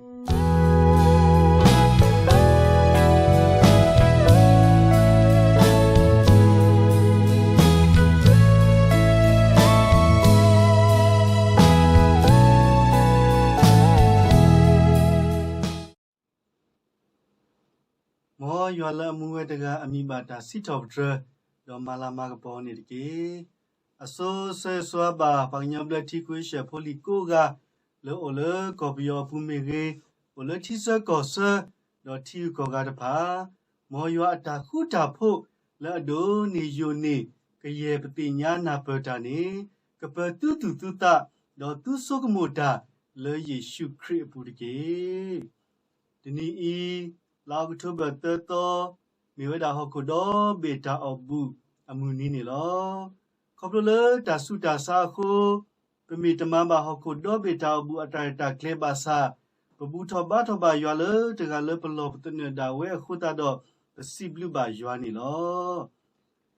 မောရွာလအမှုဝဲတကအမိပါတာစီတော်ဒရဒေါ်မာလာမာကပေါ်နေတကေအစိုးဆဲဆွာပါပညံပလက်တီကွေးရှယ်ဖိုလီကိုကလောအလကော်ပီယောဖူမေရေဘလတီဆကောဆာဒေါ်တီကောကတဖာမောရွာအတာခုတာဖို့လဲ့ဒိုနေယိုနေကရေပတိညာနာပတာနေကပတူတူတူတာဒေါ်သူဆုကမိုတာလေယေရှုခရစ်ပူတကေဒီနီအီလောကထုဘတ်တော်မြေဝဒါဟခုဒဘေတာအဘူအမှုနီနေလောခေါပလလတာဆုတာစာခုပမီတမဘာဟခုဒဘေတာအဘူအတာတာကလေဘာစာပဘူထဘာထဘာရွာလတကလပလောပတနေတာဝဲခုတာတော့ပစီဘလူဘာရွာနေလော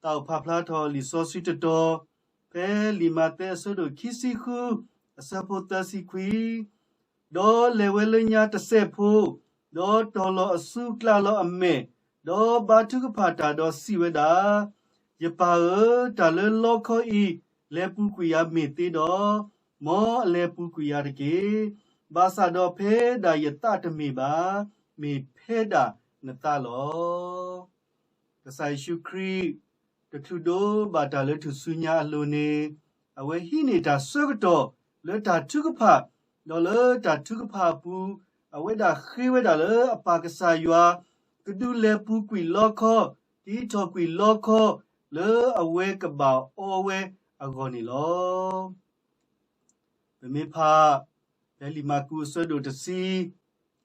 တောက်ဖဖလာတော်လီဆိုစီတတော်ဖဲလီမာတဲဆဒိုခီစီခုအစပိုတစီခွီဒေါ်လေဝဲလညာတဆက်ဖို့ဒေါ်တော်လောအစုကလာလောအမေဒေါ်ဘာတုကဖာတာဒေါ်စီဝဒါယပါတာလလောခောဤလေပူကွေယာမေတေဒေါ်မောအလေပူကွေယာတကေဘာသာဒေါ်ဖဲဒါယတတမေပါမေဖဲဒါနတလောကဆိုင်ရှုခရီတထုဒိုဘာတာလေထုဆုညာအလိုနေအဝဲဟိနေတာဆွကတော်လေတာထုကဖာဒေါ်လေတာထုကဖာပူအဝဲဒါခေဝဲဒါလေအပါကဆာယွာကဒူလေပူကွီလောခောတီထောကွီလောခောလေအဝဲကပောအောဝဲအဂောနီလောဗမေဖာလေလီမာကူဆဒိုတစီ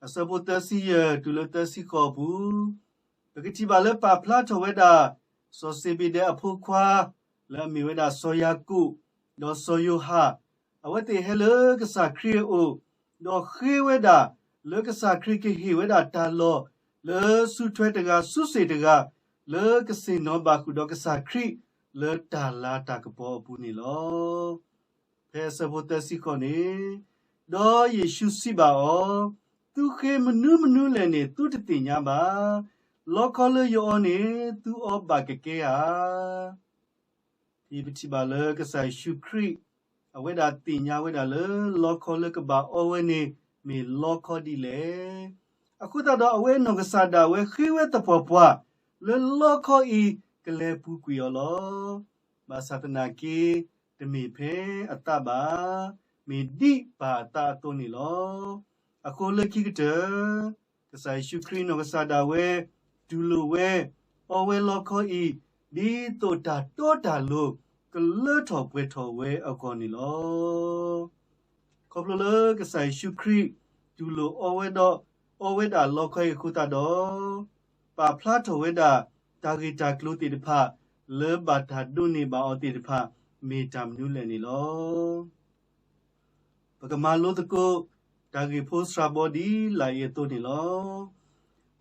အစဘတစီယတူလတစီခောဘူးတကတိပါလေပါဖလာထဝဲဒါစောစီဘီတဲ့အဖို့ခွာလေမီဝဲဒါဆိုယာကုဒေါ်ဆိုယိုဟာအဝဲတေဟဲလေကဆာခရီအိုဒေါ်ခေဝဲဒါလေကစားခရစ်ဟေဝဒါတာလောလေဆုထွဲတကဆုစေတကလေကစင်နောဘာခုဒကစားခရစ်လေတာလာတာကပေါ်ပူနီလောဖဲဆဘတစီခနေဒေါ်ယေရှုစီပါအောသူခေမနုလဲနေသူတတိညာပါလောကလေယောနေသူအောဘာကကေဟာဒီပတိပါလေကစားရှုခရစ်အဝဲဒါတိညာဝဲဒါလေလောကလေကဘာအဝဲနေမေလောခောဒီလေအခုတော့အဝဲနောကစားတာဝဲခိဝဲတပေါ်ပွားလေလောခောဤကလေပူကွေလောဘာသတနာကီတမီဖဲအတဘာမေဒီပါတာတိုနီလောအခုလေခိကတကဆိုင်ရှုခရနောကစားတာဝဲဒူလိုဝဲအဝဲလောခောဤဒီတိုတာတောတာလို့ကလေထော်ပွဲထော်ဝဲအကောနီလောခေါပလလကဆိုင်ရှုခရီဒူလိုအဝဲဒါလောခေခုတာတော့ပါဖလာထဝဲဒါတာဂီတာကလိုတီတဖလေဘာတာဒုန်နေပါအတီတဖမေတမ်နူလဲနေလောပကမာလို့တကိုတာဂီဖိုစရာဘောဒီလာရတိုနေလော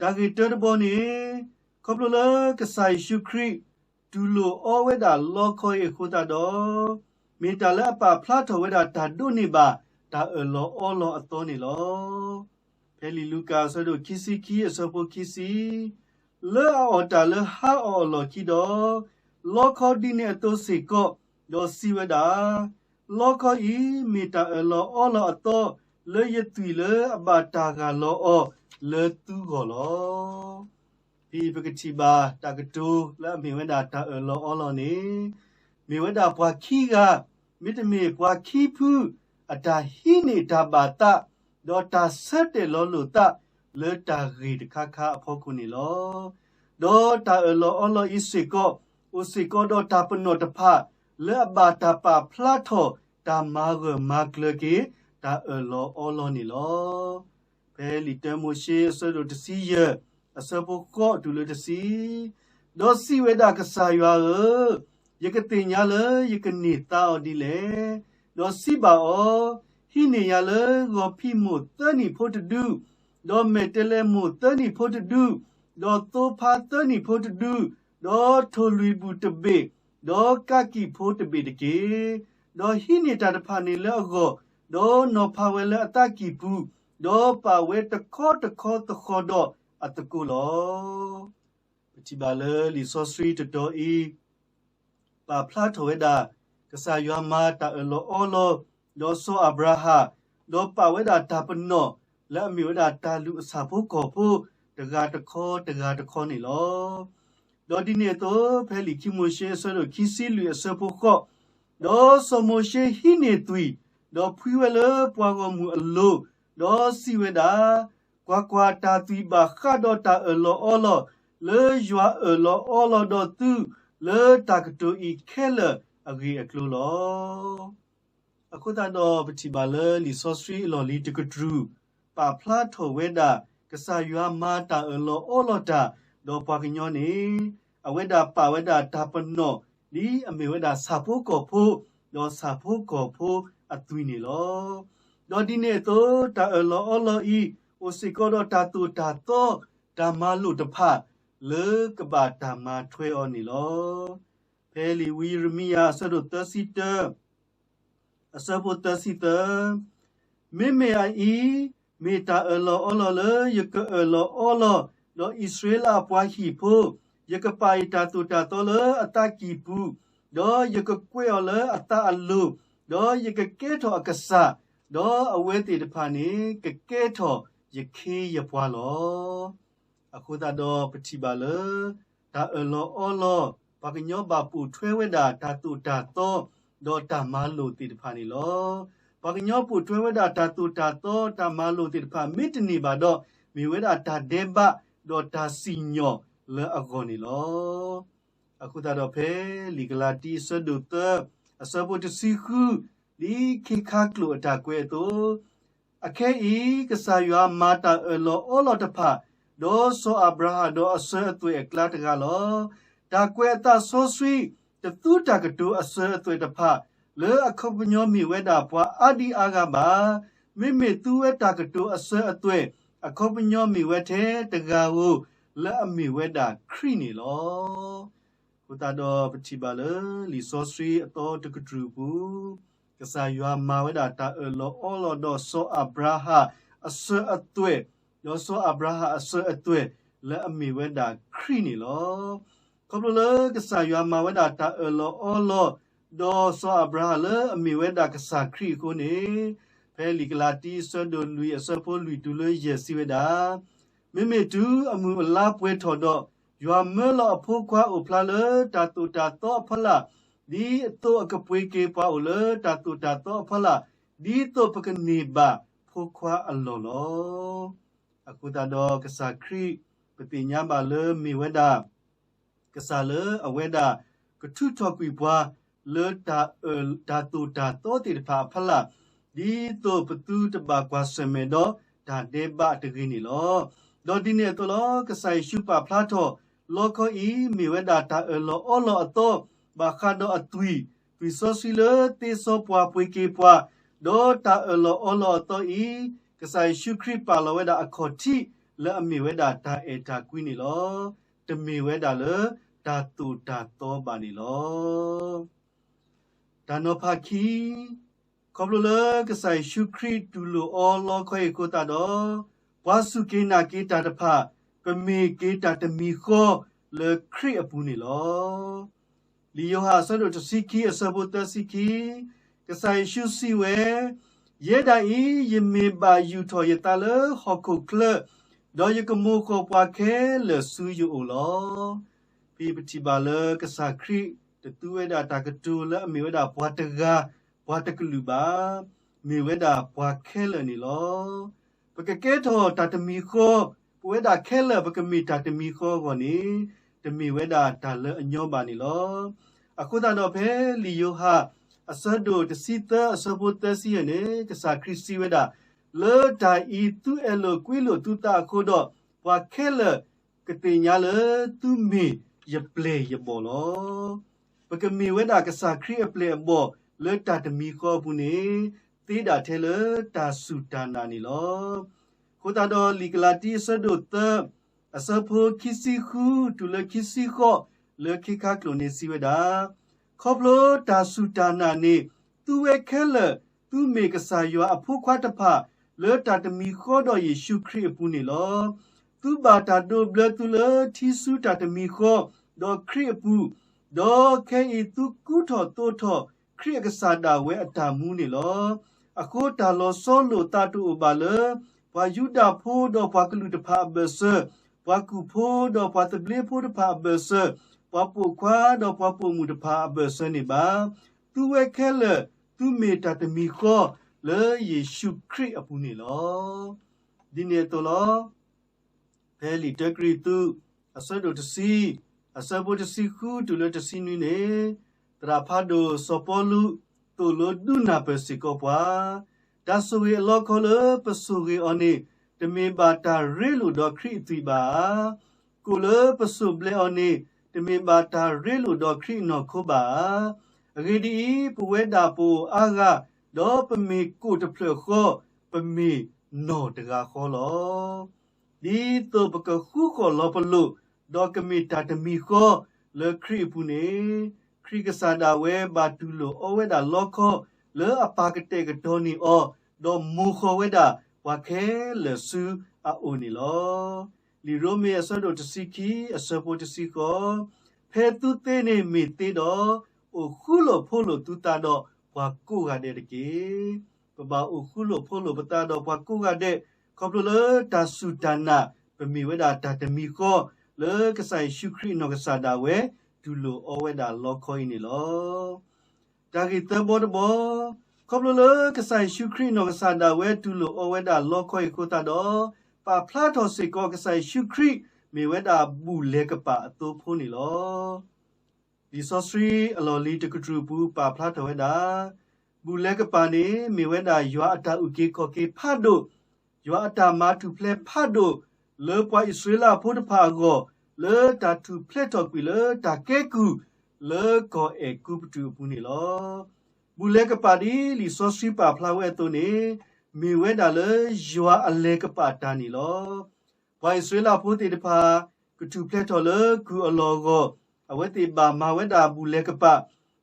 တာဂီတဘောနေခေါပလလကဆိုင်ရှုခရီဒူလိုအဝဲဒါလောခေခုတာတော့မေတလည်းအပါဖလာထဝဲဒါတာဒုန်နေပါတာလောအောလောအတော်နေလောဖဲလီလူကာဆိုဒိုခီစီခီအစပိုခီစီလေအော်တာလေဟာအောလောခီဒိုလောခောဒီနေအတိုစီကောဒေါ်စီဝဒါလောခောဤမီတာလောအောလောအတော်လေယတူလေအဘတာကလောအောလေတူကောလောဒီပကတိဘာတာကတူလေမေဝဒါတာလောအောလောနေမေဝဒါပွားခီကမိတမေပွားခီဖူအတာဟိနေတာဘာတာဒေါ်တာဆက်တယ်လောလို့တာလေတာရီတခခအဖို့ခုနေလောဒေါ်တာလောအလောဣစေကောဥစေကောဒေါ်တာပနောတဖလေဘာတာပါဖလာထောတာမာဂမကလကေတာလောအလောနေလောဘဲလီတမိုရှိဆဒိုတစီယအစပုကောဒူလတစီဒေါ်စီဝေဒါကဆာယွာယကတိညာလေယကနေတာအော်ဒီလေဒေါ်စီပါအောဟိနေရလေဂောဖိမိုတနီဖို့တဒူဒေါ်မေတလေမိုတနီဖို့တဒူဒေါ်တိုဖာတနီဖို့တဒူဒေါ်ထိုလူဘူးတဘေဒေါ်ကကီဖို့တဘေတကေဒေါ်ဟိနေတာတဖာနေလေအောဒေါ်နောဖာဝဲလေအတကီဘူး ดอป่าเวตะคอดออัตกุลอปฏิบาเลลิซอสรีตดออีป่าพลาทเวดากษายามาตาเอโลโอโลดอโซอับราฮาดอป่าเวดาตาปนโนและมีเวดาตาลุสาพุกอผู้ตะกาตะคอนี่ลอดอดิเนโตเพลิคิโมเชสโรคิซิลุเสพุกอดอสโมเชฮิเนตุยดอพุยเวลปวางมูอโลดอสิเวดากว่าตาตุยบาคาดอตาเอโลโอโลเลยัวเอโลโอโลดอตุเลตากโตอีเคเลอกีอกลูลอအခုတတော့ပတိပါလေလီဆော့စရီလော်လီတကထရူပါဖလာထောဝဲတာကဆာယွာမာတာအလောအောလောတာဒေါ်ပါကညောနေအဝဲတာပါဝဲတာတာပနောဒီအမေဝဲတာစာဖို့ကောဖို့ဒေါ်စာဖို့ကောဖို့အသွီနေလောဒေါ်ဒီနေတော့တာအလောအောလောဤအိုစီကောတော့တာတူတာတော့တာမလူတဖလေကဘာတာမထွဲအော်နေလောဖဲလီဝီရမီယာဆဒတ်စီတာအစပုတစီတမေမေအိမေတာအလောအလောလေယကအလောအလောလောဣသရေလပွားဟီဖို့ယကပိုင်တာတူတာတော်လေအတကီပူဒေါ်ယကကွေော်လေအတအလူဒေါ်ယကကဲထောအကဆာဒေါ်အဝဲတီတဖာနေကကဲထောယခေယပွားလောအခုတာတော့ပတိပါလေတာအလောအလောပကညောဘာပူထွဲဝဲတာတာတူတာတော့ဒေါ်တာမာလိုတီတဖာနေလောပကညောပူထွဲဝဲတာတာတူတာတော့တာမာလိုတီတဖာမိတနေပါတော့မိဝဲတာတာဒေဘဒေါ်တာစီညောလေအကောနေလောအခုတော့ဖဲလီဂလာတီဆဒုတအစပုတစီခုဒီခိခါကလိုတာကွဲတော့အခဲဤကဆာယွာမာတာအလောအလောတဖာဒေါ်ဆိုအဗရာဒေါ်အဆွဲအသွေအကလာတကလောတာကွဲတာဆိုဆွီတတူတာကတူအဆွဲအသွေတဖာလေအခုပညောမီဝဲတာပွားအဒီအာကပါမိမိတူဝဲတာကတူအဆွဲအသွေအခုပညောမီဝဲတဲ့တကာဟုလေအမီဝဲတာခရီနေလောဘုတာတော်ပတိပါလေလီဆိုစရီအတော်တကထူဘူးကဆာယွာမာဝဲတာတာအလောအောလောဒေါ်ဆိုအဗရာဟာအဆွဲအသွေဒေါ်ဆိုအဗရာဟာအဆွဲအသွေလေအမီဝဲတာခရီနေလောကဘလကဆာယွာမာဝဲတာတာအလောအောလောဒေါ်ဆိုအဗရာလေအမီဝဲတာကဆာခရီကိုနေဖဲလီကလာတီဆွဒွန်လူအဆွဲဖိုလူတူလေရစီဝဲတာမိမိတူအမှုအလားပွဲထော်တော့ယွာမဲလအဖို့ခွာဥဖလာလေတာတူတာတော့ဖလာဒီတော့အကပွေကေပွားဥလေတာတူတာတော့ဖလာဒီတော့ပကနေပါဖို့ခွာအလောလောအခုတာတော့ကစားခရီပတိညာပါလေမိဝဲတာကစားလေအဝဲတာကထုထော်ကွေပွားလေတာတူတာတော့တိဖာဖလာဒီတော့ပတူတပါကွာစမေတော့ဒါဒေဘတကင်းနီလောဒေါ်ဒီနေတလောကဆိုင်ရှုပါဖလာတော့လောကီမီဝဒတာအလောအလောအတော့ဘာခါတော့အသွီပြီးစောစီလေတေစောပွားပွေကေပွားဒေါ်တာအလောအလောအတော့ဤကဆိုင်ရှုခရစ်ပါလောဝဒအခေါ်တိလဲအမီဝဒတာအေတာကွီနီလောတမီဝဒလေတာတူတာတော့ပါနီလောဒါနောဖာခီခေါပလိုလေကဆိုင်ရှုခရစ်တူလိုအောလောခွေကိုတာတော့ဝါစုကေနာကေတာတဖကမေကေတာတမီခောလေခရစ်အပူနေလောလီယိုဟာဆဒိုတစီကီအစဘတ်တစီကီကဆိုင်ရှုစီဝဲယေဒိုင်ယမေဘာယူထောယတလေဟောကုကလဒေါ်ယကမိုခောပွားခဲလေဆူယူအိုလောပိပတိပါလေကဆာခရစ်တတူဝဲတာတကတူလေအမေဝဲတာဘွားတကားဘွားတကလူပါမေဝဲတာဘွားခဲလေနေလောပကကဲထောတတမီခောဝဲတာခဲလေပကမီတာတမီခောကောနေတမီဝဲတာဒါလေအညောပါနေလောအခုတော့ဖဲလီယိုဟာအစဒိုတစီတအစဘတ်တစီယနေကစားခရစ်စီဝဲတာလေတာဤသူအလောကွီလိုတူတာခိုတော့ဘွာခဲလေကတိညာလေသူမီယပလေယဘောလောပကမီဝဲတာကစားခရစ်အပလေဘောလေတာတမီခောဘူးနေတေးတာထဲလေတာဆူတာနာနီလောခိုတာတော့လီကလာတီဆဒိုတအစဖိုခီစီခုတူလေခီစီခောလေခိခါကလိုနေစီဝဒါခေါပလိုတာဆူတာနာနေသူဝဲခဲလေသူမေကဆာယောအဖို့ခွားတဖ le tatami kho do Yeshu Christ puni lo tu ba ta do ble tu le thi su tatami kho do Christ pu do ke I tu ku tho to tho Christ ka sa da we ata mu ni lo akho ta lo so lo ta tu ba le wa yuda pho do pa klu ta pha be se wa ku pho do pa te ble pho ta pha be se wa pu kwa do pa pu mu ta pha be se ni ba tu we ke le tu me tatami kho le Yeshu Christ apu ni lo dine to lo peli degree tu asado to see asabo to see ku to le to see ni ne tra pha do sopolu to lo du na pe siko pwa da so we lo ko le pe so we oni de me ba ta re lo do Christ ti ba ku le pe so ble oni de me ba ta re lo do Christ no ko ba re di pu we da pu aga do pe me ku te phle kho pe me no te ga kho lo di to pe ko khu kho lo pe lu do ke me ta te mi kho le Christ pu ne Christ ka sa da we ba tu lo o we da lo kho le apa ke te ke do ni o do mu kho we da wa ke le su a o ni lo li ro me aso do te si ki aso po te si ko phe tu te ne me te do o khu lo pho lo tu ta do wa ku ga de ke ba o khu lo pho lo ba ta do wa ku ga de ko plo le ta su ta na pe mi we da ta te mi ko le ka sai shu kri no ka sa da we tu lo o we da lo ko ni lo ta ki te bo de bo ko plo le ka sai shu kri no ka sa da we tu lo o we da lo ko ko ta do pa pla tho se ko ka sai shu kri mi we da bu le ka pa to pho ni lo di sosri aloli te kutru pu pa phla tho we da bu le ka pa ni mi we da ywa ata u ke ko ke pha do ywa ata ma tu phle pha do le pwa Israel pho de pha go le ta tu phle to kwi le ta ke ku le ko e ku tu pu ni lo bu le ka pa di li sosri pa phla we to ni mi we da le ywa ale ka pa ta ni lo pwa Israel pho te de pha ku tu phle to le ku alo go awete ba ma we da bu le ka pa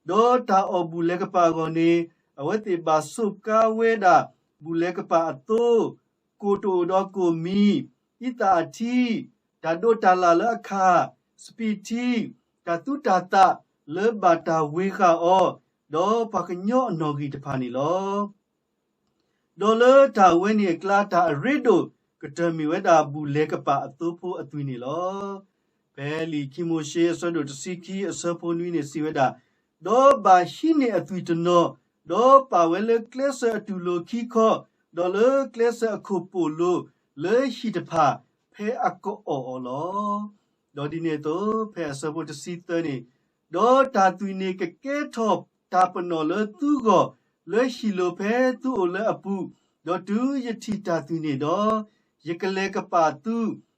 do ta o bu le ka pa go ni awete ba su ka we da bu le ka pa to ko to do ko mi ita ti da do ta la la kha spiti ta tu ta ta le ba ta we kha o do pa ka nyo no gi ta pha ni lo do le ta we ni kla ta ri do ka ta mi we da bu le ka pa to pho a twi ni loပဲလီကီမိုရှေဆွတ်တို့တစီကီအစဖိုနွီနေစီဝဒဒေါ်ဘာရှိနေအသွီတနောဒေါ်ပါဝဲလေကလစ်အတူလိုခီခောဒေါ်လေကလစ်အခုပိုလိုလေရှိတဖာဖဲအကောအော်လောဒေါ်ဒီနေတော့ဖဲအစဖိုတစီတနေဒေါ်တာသွီနေကကဲထော့တာပနော်လေသူကိုလေရှိလိုဖဲသူ့လေအပူဒေါ်တူယတိတာသွီနေတော့ယကလေကပါသူ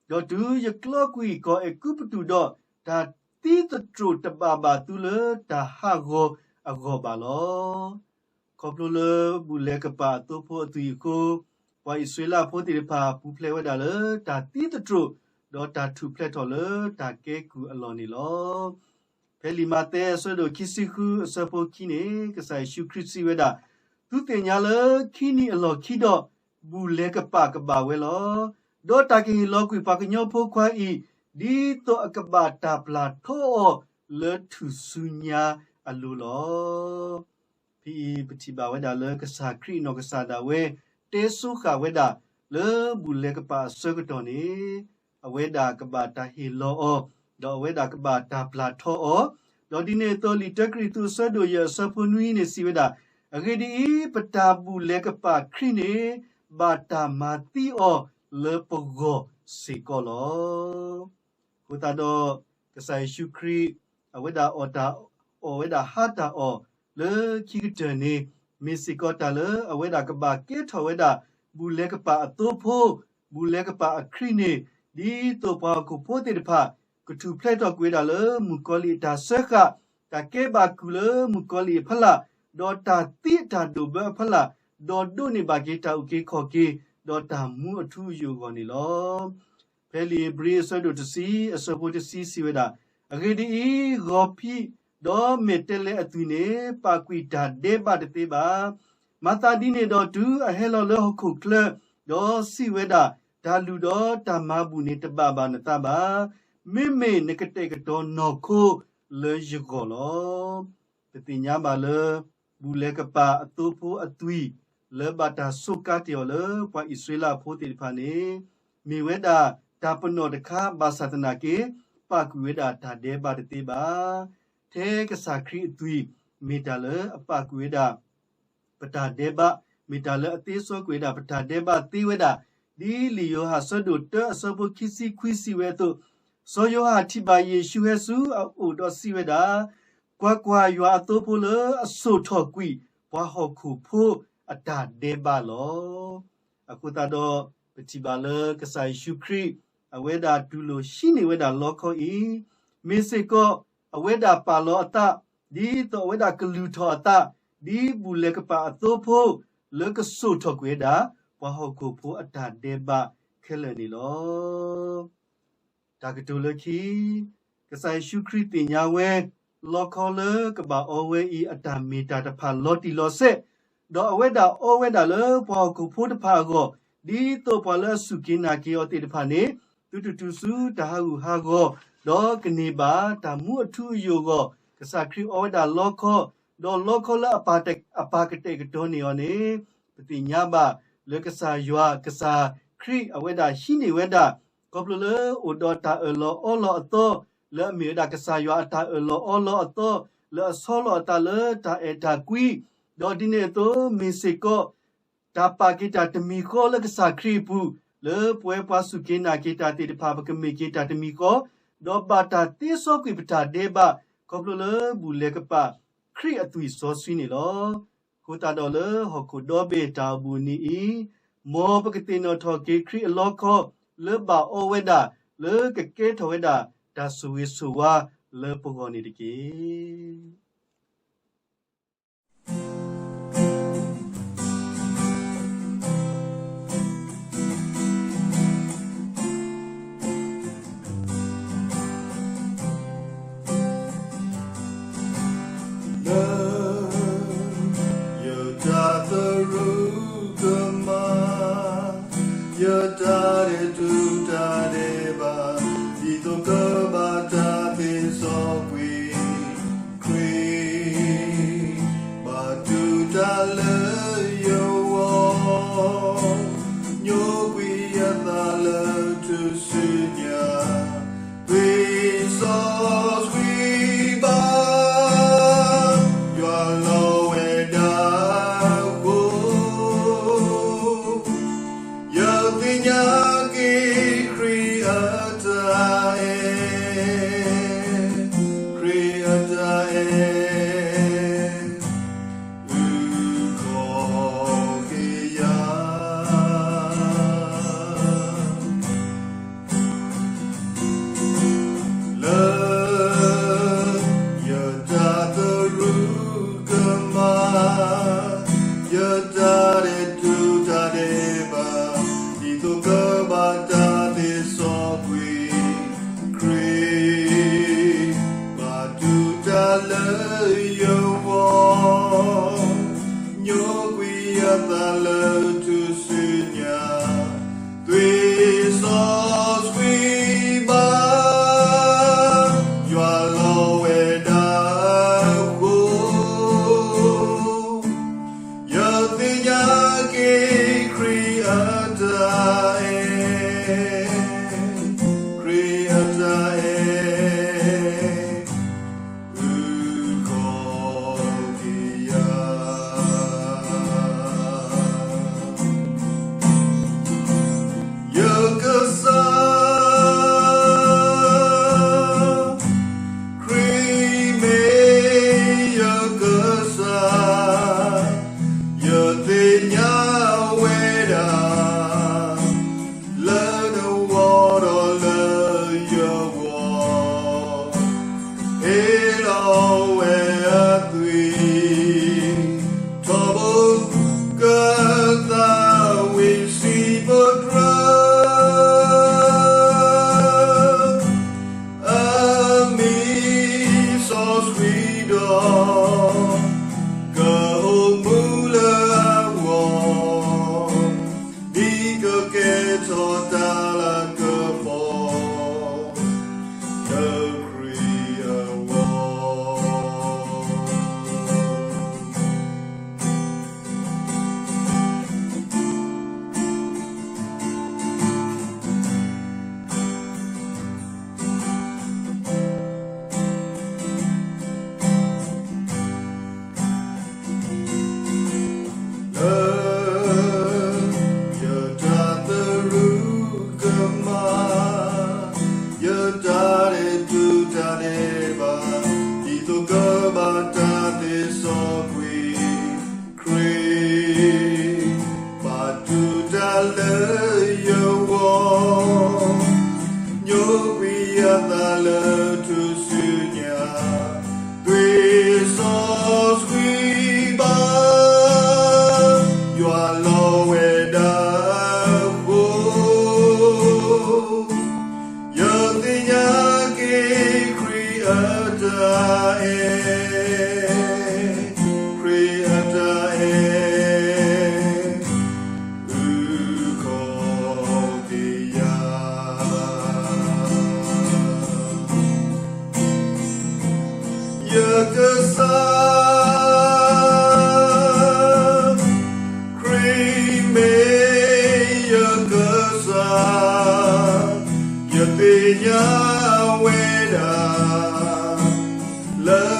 do du ye klokwi ko e kuputu do da ti the tru ta ba tu le da ha go a go ba lo ko plo le bu le ka pa to pho tu ko wa Israel pho ti pha pu phle wa da le da ti the tru do da thu phle to le da ke ku a lo ni lo phe li ma te so do kisiku so pho ki ne ka sai shu krisi wa da tu te nya le ki ni a lo ki do bu le ka ba we lo do ta ki lo kwi pa ki nyo pho khwa I di to akaba ta pla tho le thu sunya alu lo pi pati ba we da le ka sa kri no ka sa da we te su kha we da le bu le ka pa so ka to ni a we da ka ba ta hi lo o do we da ka ba ta pla tho o do di ne to li ta kri tu so do ye so phu nui ne si we da a ge di pata bu le ka pa kri ne ba ta ma ti o le pogo sikolo hutado kasai shukri aweda ota oweda hata o le kigitene misikota le aweda kaba ke thaweda bule kapa atopho bule kapa akrine di to pa ko phote de pha kutu plate to kweda le mukoli ta sekha ta ke ba kule mukoli phala do ta ti ta do ba phala do do ni ba ke ta uke kho ke do ta mu athu yu go ni lo pheli bri so do to see a support to see si weda agedi go phi do metele atune pa kwi da de ba de ba mata di ne do tu a hello le ho khu kle do si weda dalu do tamabu ni tebaba na taba meme nekete do no ko le jigolo petinya ba le bule kapa atupu atui le bata sukati le pa Israela photi phane mi weda tapano de kha basatana ke pa kuweda ta de ba de ba the ka sakri atui metale apa kuweda pata deba metale ati so kuweda pata deba tiweda di liyo ha sodo te asobo kisi kwisi weto so yo ha tiba Yesu Yesu o do siweda kwa yo atopo le aso thokwi bwa hokku pho ata deba lo akuta do petiba le kasai shukri aweda tulo shini weda loko I meseko aweda palo ata di to aweda kaluto ata di bule kapa atopo le kaso thokweda bwa hokku pho ata deba khelani lo takatulaki kasai shukri tinya we lokole kaba owe I atamita ta pha loti lo se do aweda le bwa hokku pho ta pha go di to pala sukina ki o te ta pha ne tu su ta ha go do kni ba ta mu athu yo go kasakri aweda lokho do lokho la apakate do ni one tinya ba le kasa ywa kasa kri aweda shini weda koplo odota olo ato le mi da kasa ywa ta olo ato le solo ta le ta eta kui do dine to misiko ta pakita temi ko le kasa kri pu le pwe pasuke na kita te pa ba kemi kita temi ko do bata ti so kui pata deba koplo le bule kapa kri atui so swini lo kuta do le hokku do be ta bu ni I mo pakete no thoke kri lokho le ba oweda le keke thoweda da suwi suwa le pongoni diki We see but nya weda la